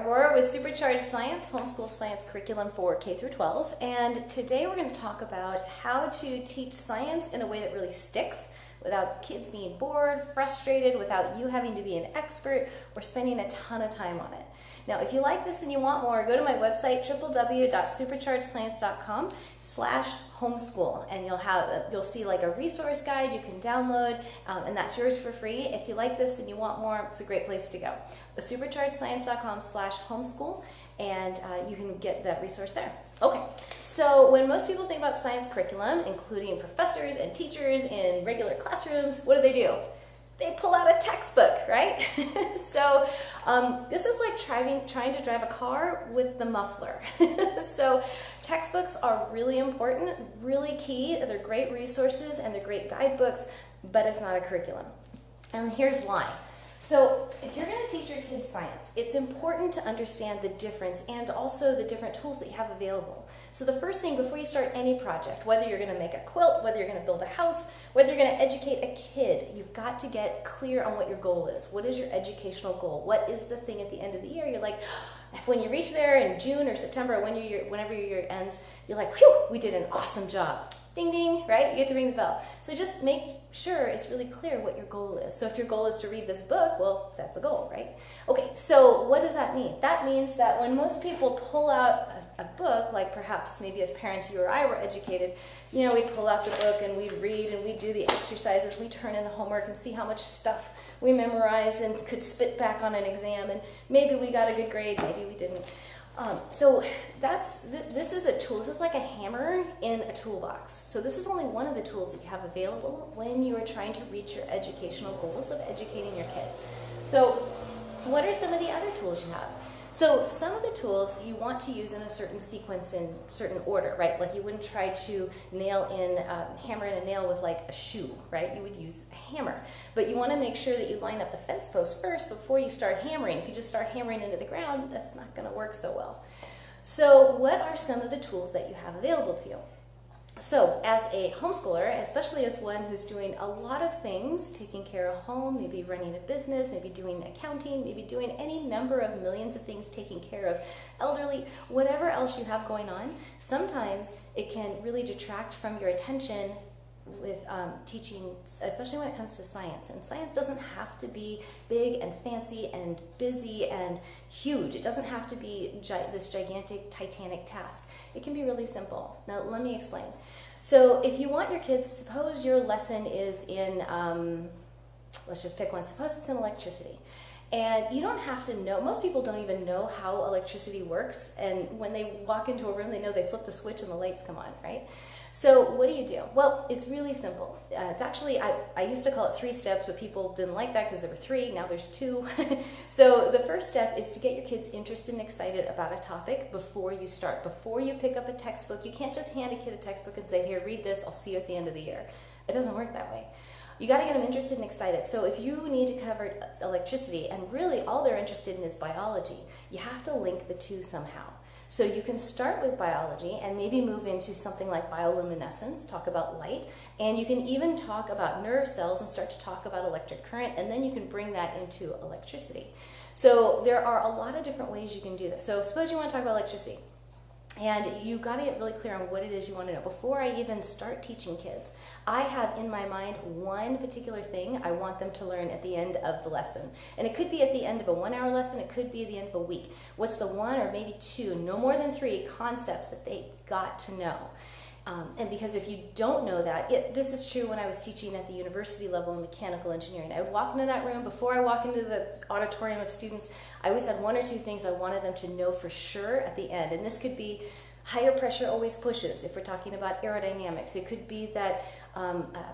Aurora with Supercharged Science, Homeschool Science Curriculum for K through 12, and today we're going to talk about how to teach science in a way that really sticks without kids being bored, frustrated, without you having to be an expert or spending a ton of time on it. Now, if you like this and you want more, go to my website, www.superchargedscience.com/homeschool, and you'll see like a resource guide you can download, and that's yours for free. If you like this and you want more, it's a great place to go. Superchargedscience.com/homeschool, and you can get that resource there. Okay, so when most people think about science curriculum, including professors and teachers in regular classrooms, what do? They pull out a textbook, right? So this is like trying to drive a car with the muffler. So textbooks are really important, really key. They're great resources and they're great guidebooks, but it's not a curriculum. And here's why. So if you're going to teach your kids science, it's important to understand the difference and also the different tools that you have available. So the first thing before you start any project, whether you're going to make a quilt, whether you're going to build a house, whether you're going to educate a kid, you've got to get clear on what your goal is. What is your educational goal? What is the thing at the end of the year? You're like, when you reach there in June or September, or whenever your year ends, you're like, whew, we did an awesome job. Ding, ding, right? You get to ring the bell. So just make sure it's really clear what your goal is. So if your goal is to read this book, well, that's a goal, right? Okay, so what does that mean? That means that when most people pull out a book, like perhaps maybe as parents you or I were educated, we'd pull out the book and we'd read and we'd do the exercises, we'd turn in the homework and see how much stuff we memorized and could spit back on an exam, and maybe we got a good grade, maybe we didn't. So this is a tool. This is like a hammer in a toolbox. So this is only one of the tools that you have available when you are trying to reach your educational goals of educating your kid. So what are some of the other tools you have? So some of the tools you want to use in a certain sequence, in certain order, right? Like you wouldn't try to hammer in a nail with like a shoe, right? You would use a hammer. But you want to make sure that you line up the fence post first before you start hammering. If you just start hammering into the ground, that's not going to work so well. So what are some of the tools that you have available to you? So as a homeschooler, especially as one who's doing a lot of things, taking care of home, maybe running a business, maybe doing accounting, maybe doing any number of millions of things, taking care of elderly, whatever else you have going on, sometimes it can really detract from your attention with teaching, especially when it comes to science. And science doesn't have to be big and fancy and busy and huge. It doesn't have to be this gigantic, titanic task. It can be really simple. Now, let me explain. So if you want your kids, suppose your lesson is in, let's just pick one. Suppose it's in electricity. And you don't have to know, most people don't even know how electricity works, and when they walk into a room, they know they flip the switch and the lights come on, right? So what do? Well, it's really simple. It's actually, I used to call it 3 steps, but people didn't like that because there were 3, now there's 2. So the first step is to get your kids interested and excited about a topic before you start. Before you pick up a textbook, you can't just hand a kid a textbook and say, here, read this, I'll see you at the end of the year. It doesn't work that way. You got to get them interested and excited. So if you need to cover electricity, and really all they're interested in is biology, you have to link the two somehow. So you can start with biology and maybe move into something like bioluminescence, talk about light, and you can even talk about nerve cells and start to talk about electric current, and then you can bring that into electricity. So there are a lot of different ways you can do this. So suppose you want to talk about electricity. And you got to get really clear on what it is you want to know. Before I even start teaching kids, I have in my mind one particular thing I want them to learn at the end of the lesson. And it could be at the end of a 1-hour lesson, it could be at the end of a week. What's the 1 or maybe 2, no more than 3 concepts that they got to know. And because if you don't know that, this is true when I was teaching at the university level in mechanical engineering. I would walk into that room, before I walk into the auditorium of students, I always had 1 or 2 things I wanted them to know for sure at the end. And this could be higher pressure always pushes, if we're talking about aerodynamics. It could be that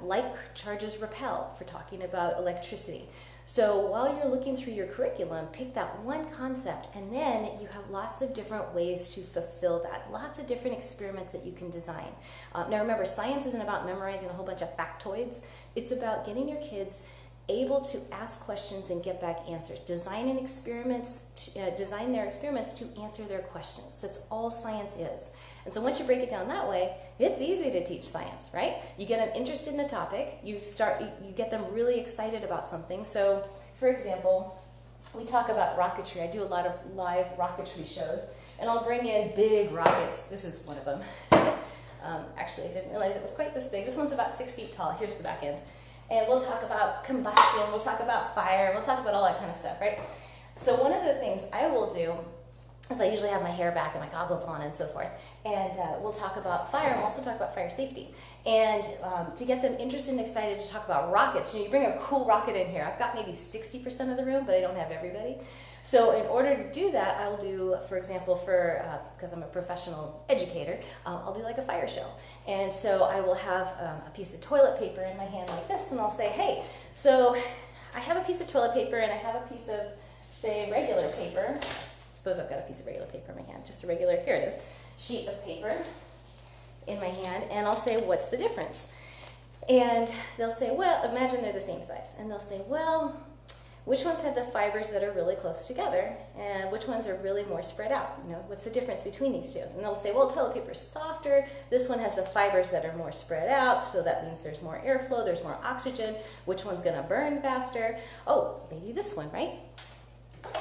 like charges repel, if we're talking about electricity. So while you're looking through your curriculum, pick that one concept, and then you have lots of different ways to fulfill that, lots of different experiments that you can design. Now remember, science isn't about memorizing a whole bunch of factoids. It's about getting your kids able to ask questions and get back answers. Design their experiments to answer their questions. That's all science is. And so once you break it down that way, it's easy to teach science, right? You get them interested in a topic, you get them really excited about something. So, for example, we talk about rocketry. I do a lot of live rocketry shows, and I'll bring in big rockets. This is one of them. Actually, I didn't realize it was quite this big. This one's about 6 feet tall. Here's the back end. And we'll talk about combustion, we'll talk about fire, we'll talk about all that kind of stuff, right? So one of the things I will do is I usually have my hair back and my goggles on and so forth. And we'll talk about fire, and we'll also talk about fire safety. And to get them interested and excited to talk about rockets, you bring a cool rocket in here. I've got maybe 60% of the room, but I don't have everybody. So in order to do that, I'll do, for example, because I'm a professional educator, I'll do like a fire show. And so I will have a piece of toilet paper in my hand like this, and I'll say, hey, so I have a piece of toilet paper and I have a piece of, say, regular paper. Suppose I've got a piece of regular paper in my hand, just a regular, here it is, sheet of paper in my hand, and I'll say, what's the difference? And they'll say, well, imagine they're the same size. And they'll say, well, which ones have the fibers that are really close together, and which ones are really more spread out? You know, what's the difference between these two? And they'll say, well, toilet paper is softer. This one has the fibers that are more spread out, so that means there's more airflow, there's more oxygen. Which one's going to burn faster? Oh, maybe this one, right?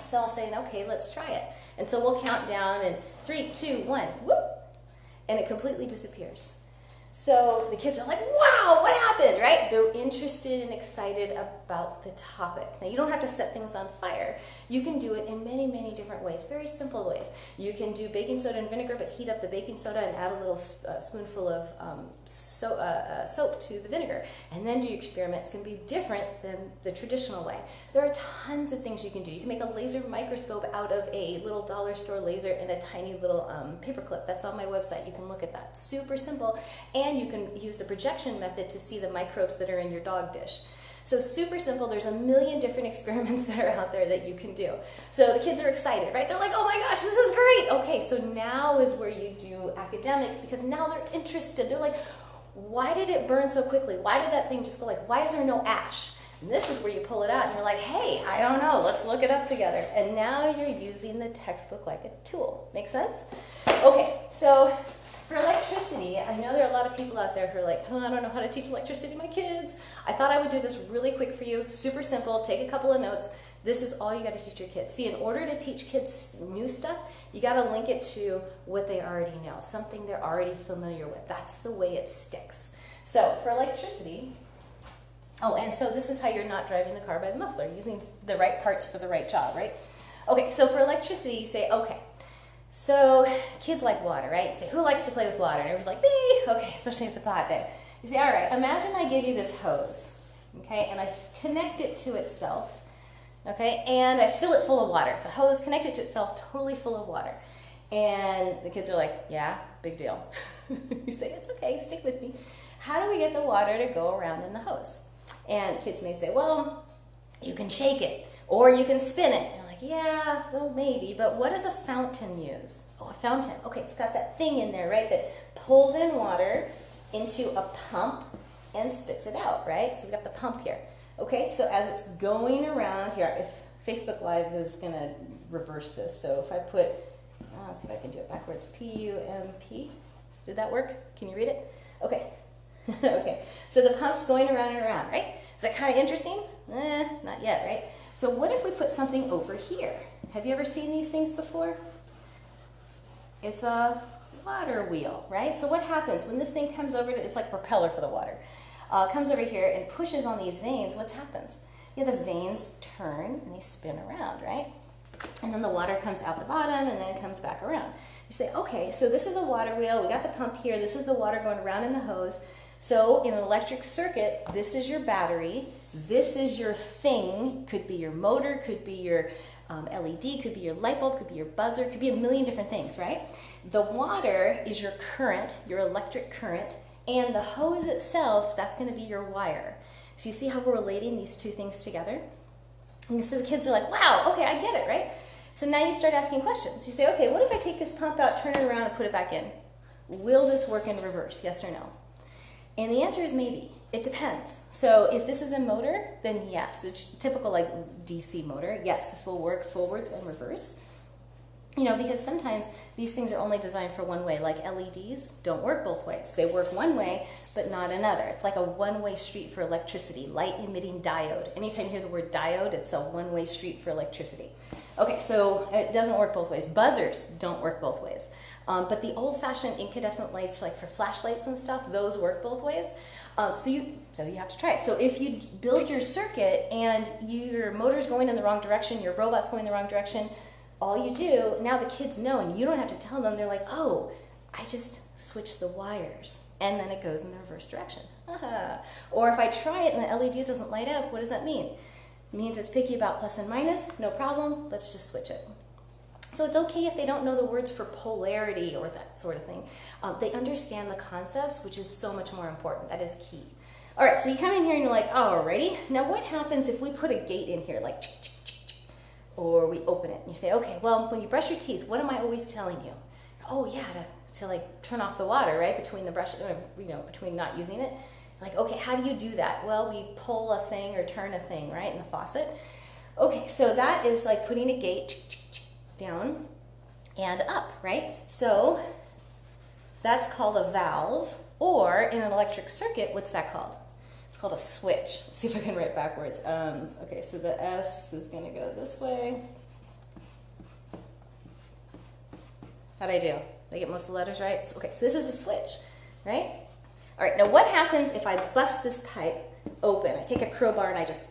So I'll say, okay, let's try it. And so we'll count down, and 3, 2, 1, whoop, and it completely disappears. So the kids are like, wow, what happened, right? They're interested and excited about the topic. Now, you don't have to set things on fire. You can do it in many, many different ways, very simple ways. You can do baking soda and vinegar, but heat up the baking soda and add a little spoonful of soap to the vinegar. And then do your experiment. It's going to be different than the traditional way. There are tons of things you can do. You can make a laser microscope out of a little dollar store laser and a tiny little paper clip. That's on my website. You can look at that. Super simple. And you can use the projection method to see the microbes that are in your dog dish. So super simple. There's a million different experiments that are out there that you can do. So the kids are excited, right? They're like, oh my gosh, this is great. Okay, so now is where you do academics, because now they're interested. They're like, why did it burn so quickly? Why did that thing just go like, why is there no ash? And this is where you pull it out and you're like, hey, I don't know, let's look it up together. And now you're using the textbook like a tool. Make sense? Okay, so for electricity, I know there are a lot of people out there who are like, oh, I don't know how to teach electricity to my kids. I thought I would do this really quick for you, super simple, take a couple of notes. This is all you got to teach your kids. See, in order to teach kids new stuff, you got to link it to what they already know, something they're already familiar with. That's the way it sticks. So for electricity, oh, and so this is how you're not driving the car by the muffler, using the right parts for the right job, right? Okay, so for electricity, you say, okay, so kids like water, right? You say, who likes to play with water? And everyone's like, me! Okay, especially if it's a hot day. You say, all right, imagine I give you this hose, okay, and I connect it to itself, okay, and I fill it full of water. It's a hose connected to itself, totally full of water. And the kids are like, yeah, big deal. You say, it's okay, stick with me. How do we get the water to go around in the hose? And kids may say, well, you can shake it, or you can spin it. Yeah, well, maybe, but what does a fountain use? Oh, a fountain. Okay, it's got that thing in there, right, that pulls in water into a pump and spits it out, right? So we've got the pump here. Okay, so as it's going around here, if Facebook Live is going to reverse this, so if I put, let's see if I can do it backwards, P-U-M-P. Did that work? Can you read it? Okay. Okay, so the pump's going around and around, right? Is that kind of interesting? Not yet, right? So what if we put something over here? Have you ever seen these things before? It's a water wheel, right? So what happens when this thing comes over to, it's like a propeller for the water, comes over here and pushes on these veins, what happens? Yeah, the veins turn and they spin around, right? And then the water comes out the bottom and then it comes back around. You say, okay, so this is a water wheel, we got the pump here, this is the water going around in the hose. So in an electric circuit, this is your battery, this is your thing, could be your motor, could be your LED, could be your light bulb, could be your buzzer, could be a million different things, right? The water is your current, your electric current, and the hose itself, that's going to be your wire. So you see how we're relating these two things together? And so the kids are like, wow, okay, I get it, right? So now you start asking questions. You say, okay, what if I take this pump out, turn it around, and put it back in? Will this work in reverse, yes or no? And the answer is maybe. It depends. So if this is a motor, then yes. It's typical like DC motor. Yes, this will work forwards and reverse. You know, because sometimes these things are only designed for one way, like LEDs don't work both ways. They work one way, but not another. It's like a one-way street for electricity, light emitting diode. Anytime you hear the word diode, it's a one-way street for electricity. Okay, so it doesn't work both ways. Buzzers don't work both ways. But the old-fashioned incandescent lights, like for flashlights and stuff, those work both ways. So you have to try it. So if you build your circuit and your motor's going in the wrong direction, your robot's going the wrong direction, all you do, now the kids know, and you don't have to tell them, they're like, oh, I just switched the wires, and then it goes in the reverse direction. Or if I try it and the LED doesn't light up, what does that mean? It means it's picky about plus and minus, no problem, let's just switch it. So it's okay if they don't know the words for polarity or that sort of thing. They understand the concepts, which is so much more important. That is key. All right, so you come in here and you're like, oh, alrighty. Now what happens if we put a gate in here, like or we open it and you say, okay, well, when you brush your teeth, what am I always telling you? Oh yeah, to like turn off the water, right? Between the brush, you know, between not using it. Like, okay, how do you do that? Well, we pull a thing or turn a thing, right, in the faucet. Okay, so that is like putting a gate down and up, right? So that's called a valve, or in an electric circuit, what's that called? It's called a switch. Let's see if I can write backwards. Okay, so the S is going to go this way. How'd I do? Did I get most of the letters right? Okay, so this is a switch, right? All right, now what happens if I bust this pipe open? I take a crowbar and I just,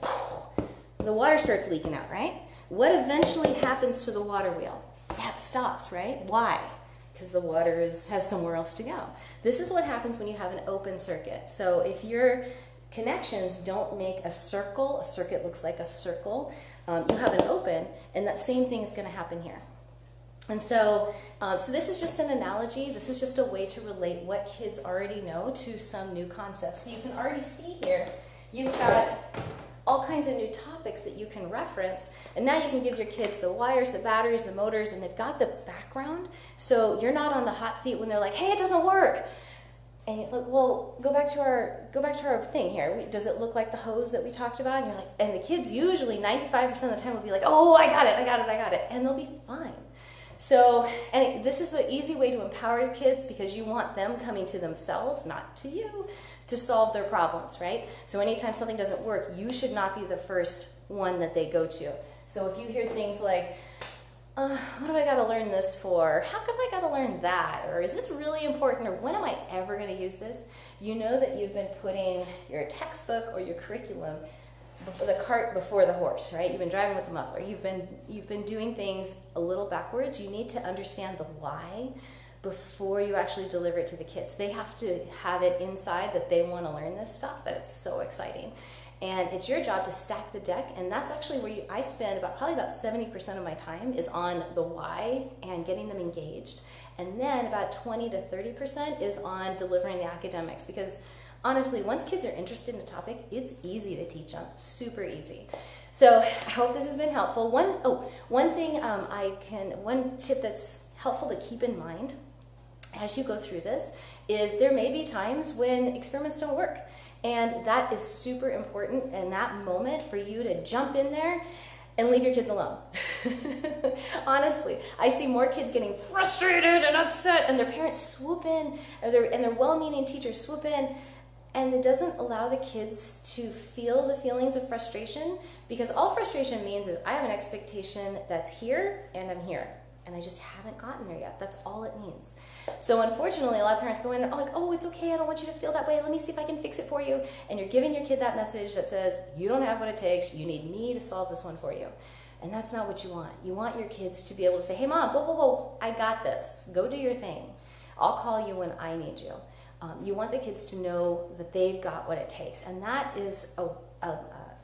the water starts leaking out, right? What eventually happens to the water wheel? Yeah, it stops, right? Why? Because the water has somewhere else to go. This is what happens when you have an open circuit. So if your connections don't make a circuit looks like a circle, you have an open, and that same thing is going to happen here. And so, so this is just an analogy. This is just a way to relate what kids already know to some new concepts. So you can already see here, you've got all kinds of new topics that you can reference, and now you can give your kids the wires, the batteries, the motors, and they've got the background, so you're not on the hot seat when they're like, hey, it doesn't work. And you're like, well, go back to our thing here. Does it look like the hose that we talked about? And you're like, and the kids usually 95% of the time will be like, oh, I got it, and they'll be fine. So, and this is an easy way to empower your kids because you want them coming to themselves, not to you, to solve their problems, right? So anytime something doesn't work, you should not be the first one that they go to. So if you hear things like, what do I got to learn this for? How come I got to learn that? Or is this really important? Or when am I ever going to use this? You know that you've been putting your textbook or your curriculum, the cart before the horse, right? You've been driving with the muffler. You've been doing things a little backwards. You need to understand the why before you actually deliver it to the kids. They have to have it inside that they want to learn this stuff, that it's so exciting. And it's your job to stack the deck, and that's actually where I spend probably about 70% of my time is on the why and getting them engaged. And then about 20 to 30% is on delivering the academics, because honestly, once kids are interested in a topic, it's easy to teach them, super easy. So I hope this has been helpful. One tip that's helpful to keep in mind as you go through this is there may be times when experiments don't work. And that is super important in that moment for you to jump in there and leave your kids alone. Honestly, I see more kids getting frustrated and upset and their parents swoop in, and their well-meaning teachers swoop in, and it doesn't allow the kids to feel the feelings of frustration, because all frustration means is I have an expectation that's here and I'm here. And I just haven't gotten there yet. That's all it means. So unfortunately, a lot of parents go in and are like, oh, it's okay, I don't want you to feel that way. Let me see if I can fix it for you. And you're giving your kid that message that says, you don't have what it takes. You need me to solve this one for you. And that's not what you want. You want your kids to be able to say, hey, Mom, whoa, I got this. Go do your thing. I'll call you when I need you. You want the kids to know that they've got what it takes. And that is a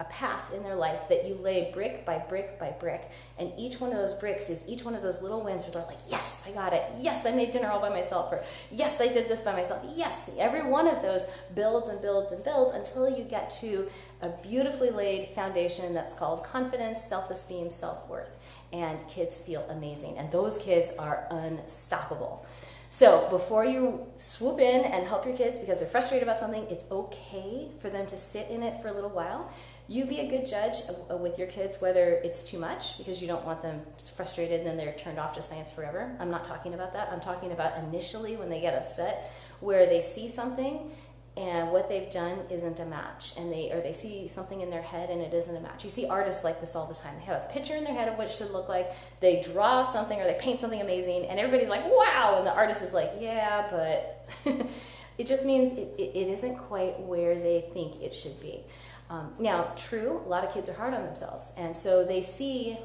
path in their life that you lay brick by brick by brick, and each one of those bricks is each one of those little wins where they're like, yes, I got it, yes, I made dinner all by myself, or yes, I did this by myself, yes. Every one of those builds and builds and builds until you get to a beautifully laid foundation that's called confidence, self-esteem, self-worth, and kids feel amazing, and those kids are unstoppable. So before you swoop in and help your kids because they're frustrated about something, it's okay for them to sit in it for a little while. You be a good judge with your kids whether it's too much, because you don't want them frustrated and then they're turned off to science forever. I'm not talking about that. I'm talking about initially when they get upset, where they see something and what they've done isn't a match, and they see something in their head and it isn't a match. You see artists like this all the time. They have a picture in their head of what it should look like. They draw something or they paint something amazing, and everybody's like, wow, and the artist is like, yeah, but it just means it isn't quite where they think it should be. Now, true, a lot of kids are hard on themselves, and so they see,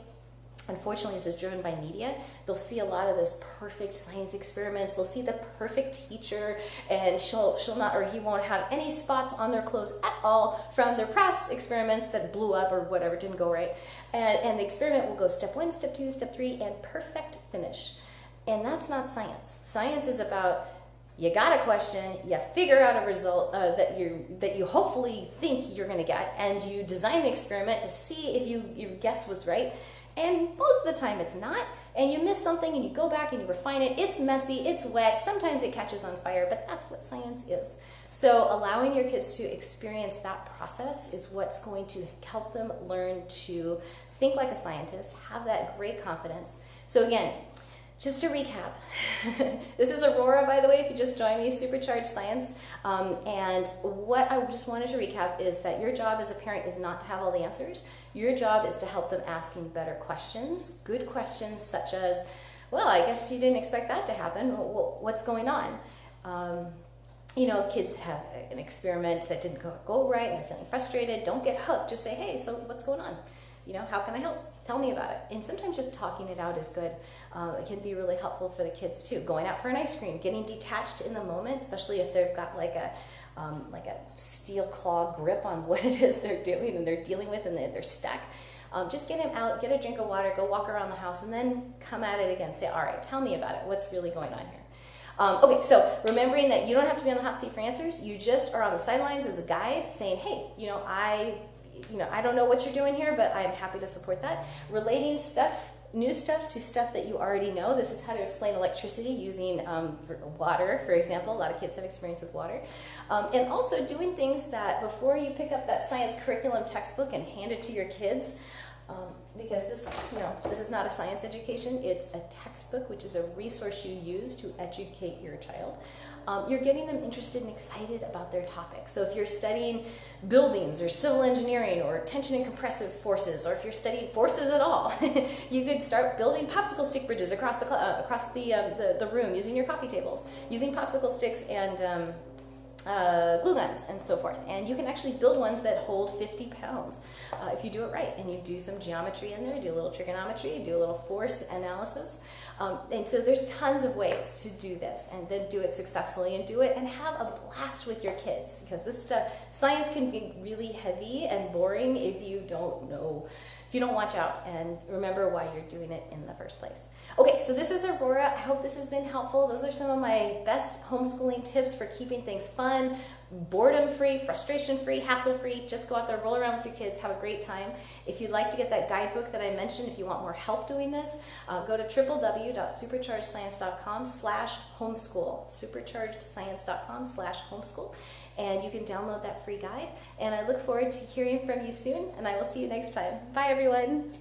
unfortunately, this is driven by media. They'll see a lot of this perfect science experiments. They'll see the perfect teacher, and she'll not, or he won't have any spots on their clothes at all from their past experiments that blew up or whatever, didn't go right. And the experiment will go step 1, step 2, step 3, and perfect finish. And that's not science. Science is about, you got a question, you figure out a result that you hopefully think you're going to get, and you design an experiment to see if your guess was right. And most of the time it's not, and you miss something and you go back and you refine it. It's messy, it's wet, sometimes it catches on fire, but that's what science is. So allowing your kids to experience that process is what's going to help them learn to think like a scientist, have that great confidence. So again, just to recap, this is Aurora, by the way, if you just joined me, Supercharged Science. And what I just wanted to recap is that your job as a parent is not to have all the answers. Your job is to help them asking better questions, good questions such as, well, I guess you didn't expect that to happen. What's going on? You know, if kids have an experiment that didn't go right and they're feeling frustrated, don't get hooked. Just say, hey, so what's going on? You know, how can I help? Tell me about it. And sometimes just talking it out is good. It can be really helpful for the kids too. Going out for an ice cream, getting detached in the moment, especially if they've got like a steel claw grip on what it is they're doing and they're dealing with, and they're stuck. Just get him out, get a drink of water, go walk around the house, and then come at it again. Say, all right, tell me about it. What's really going on here? Okay, so remembering that you don't have to be on the hot seat for answers. You just are on the sidelines as a guide, saying, hey, I don't know what you're doing here, but I'm happy to support that. Relating new stuff to stuff that you already know. This is how to explain electricity using water, for example. A lot of kids have experience with water. And also doing things that before you pick up that science curriculum textbook and hand it to your kids, because this is not a science education, it's a textbook, which is a resource you use to educate your child. You're getting them interested and excited about their topic. So if you're studying buildings or civil engineering or tension and compressive forces, or if you're studying forces at all, you could start building popsicle stick bridges across the room using your coffee tables, using popsicle sticks and glue guns and so forth. And you can actually build ones that hold 50 pounds if you do it right, and you do some geometry in there, do a little trigonometry, do a little force analysis. And so there's tons of ways to do this, and then do it successfully, and do it and have a blast with your kids, because this stuff, science can be really heavy and boring if you don't watch out and remember why you're doing it in the first place. Okay, so this is Aurora. I hope this has been helpful. Those are some of my best homeschooling tips for keeping things fun, boredom-free, frustration-free, hassle-free. Just go out there, roll around with your kids, have a great time. If you'd like to get that guidebook that I mentioned, if you want more help doing this, go to www.superchargedscience.com/homeschool, superchargedscience.com/homeschool, and you can download that free guide. And I look forward to hearing from you soon, and I will see you next time. Bye, everyone.